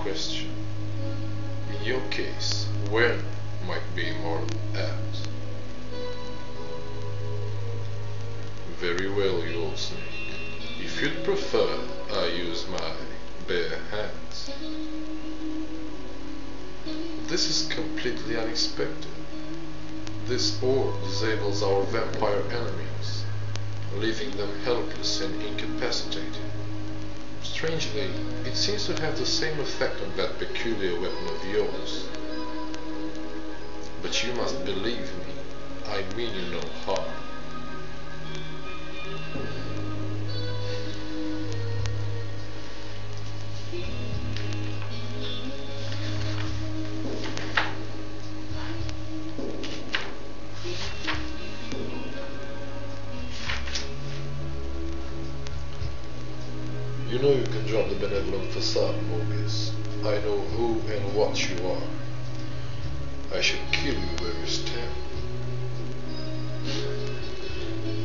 question. In your case, when might be more apt. Very well, you old snake. If you'd prefer, I use my bare hands. This is completely unexpected. This orb disables our vampire enemies, leaving them helpless and incapacitated. Strangely, it seems to have the same effect on that peculiar weapon of yours. But you must believe me, I mean you no harm. You know you can drop the benevolent facade, Morgus. I know who and what you are. I should kill you where you stand.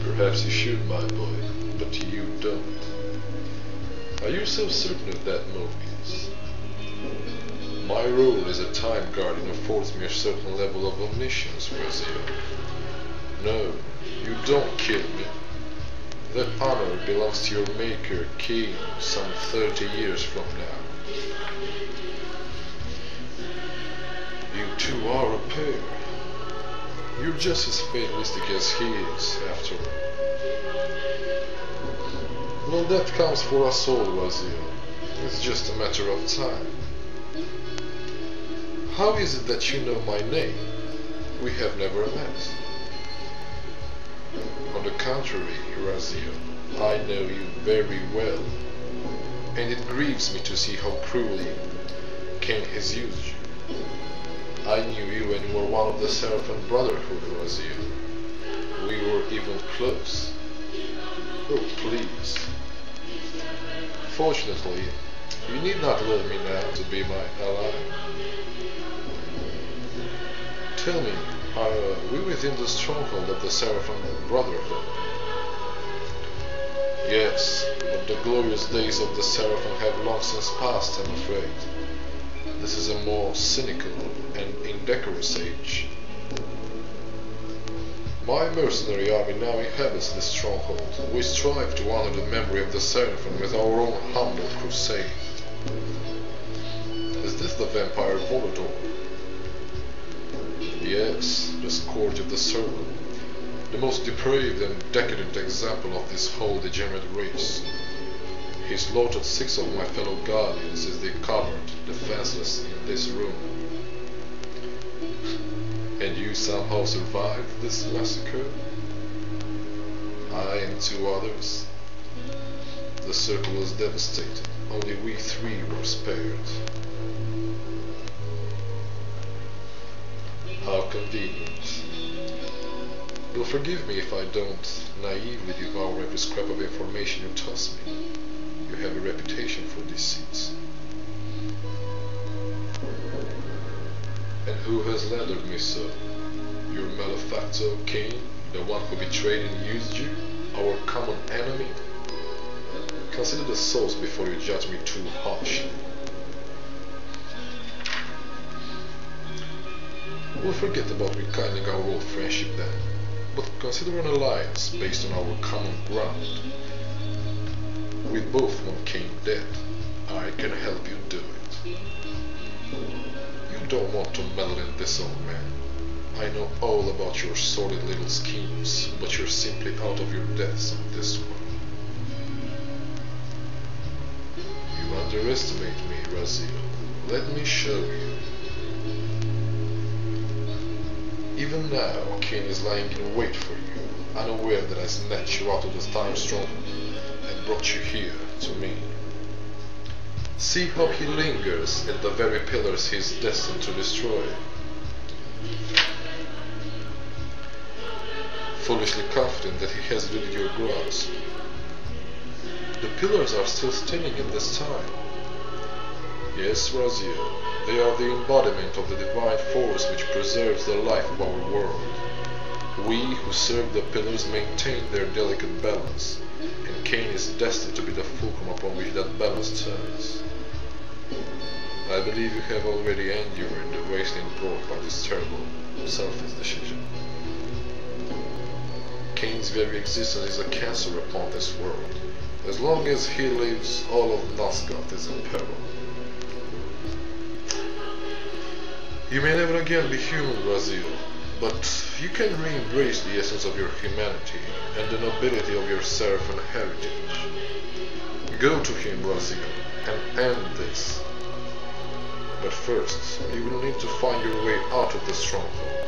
Perhaps you should, my boy, but you don't. Are you so certain of that, Morgus? My role as a time guardian affords me a certain level of omniscience, Brazil. No, you don't kill me. That honor belongs to your maker, King, some 30 years from now. You two are a pair. You're just as fatalistic as he is, after all. Well, that comes for us all, Wazir. It's just a matter of time. How is it that you know my name? We have never met. On the contrary, Razio, I know you very well, and it grieves me to see how cruelly Cain has used you. I knew you when you were one of the Seraphin Brotherhood, Razio. We were even close. Oh, please. Fortunately, you need not love me now to be my ally. Tell me, are we within the stronghold of the Seraphim Brotherhood? Yes, but the glorious days of the Seraphim have long since passed, I'm afraid. This is a more cynical and indecorous age. My mercenary army now inhabits this stronghold. We strive to honor the memory of the Seraphim with our own humble crusade. Is this the vampire Volador? Yes, the scourge of the circle, the most depraved and decadent example of this whole degenerate race. He slaughtered 6 of my fellow guardians as they cowered, defenseless, in this room. And you somehow survived this massacre? I and 2 others. The circle was devastated. Only we 3 were spared. How convenient. You'll forgive me if I don't naively devour every scrap of information you toss me. You have a reputation for deceit. And who has slandered me so? Your malefactor Cain, the one who betrayed and used you, our common enemy? Consider the source before you judge me too harshly. We'll forget about rekindling our old friendship then, but consider an alliance based on our common ground. With both want Cain dead, I can help you do it. You don't want to meddle in this, old man. I know all about your sordid little schemes, but you're simply out of your depths on this one. You underestimate me, Razio. Let me show you. Even now, Cain is lying in wait for you, unaware that I snatched you out of the time stronghold and brought you here to me. See how he lingers at the very pillars he is destined to destroy. Foolishly confident that he has eluded your grasp. The pillars are still standing in this time. Yes, Razio. They are the embodiment of the divine force which preserves the life of our world. We who serve the pillars maintain their delicate balance, and Cain is destined to be the fulcrum upon which that balance turns. I believe you have already endured the wasting brought by this terrible, selfish decision. Kain's very existence is a cancer upon this world. As long as he lives, all of Nosgoth is in peril. You may never again be human, Raziel, but you can re-embrace the essence of your humanity and the nobility of your seraphic heritage. Go to him, Raziel, and end this. But first, you will need to find your way out of the stronghold,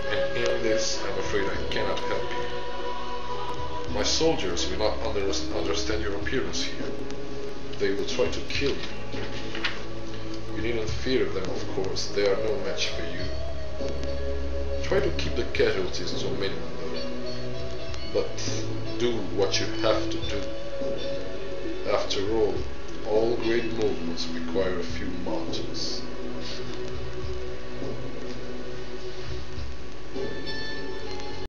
and in this, I'm afraid I cannot help you. My soldiers will not understand your appearance here. They will try to kill you. You needn't fear them, of course, they are no match for you. Try to keep the casualties to a minimum, though. But do what you have to do. After all great movements require a few martyrs.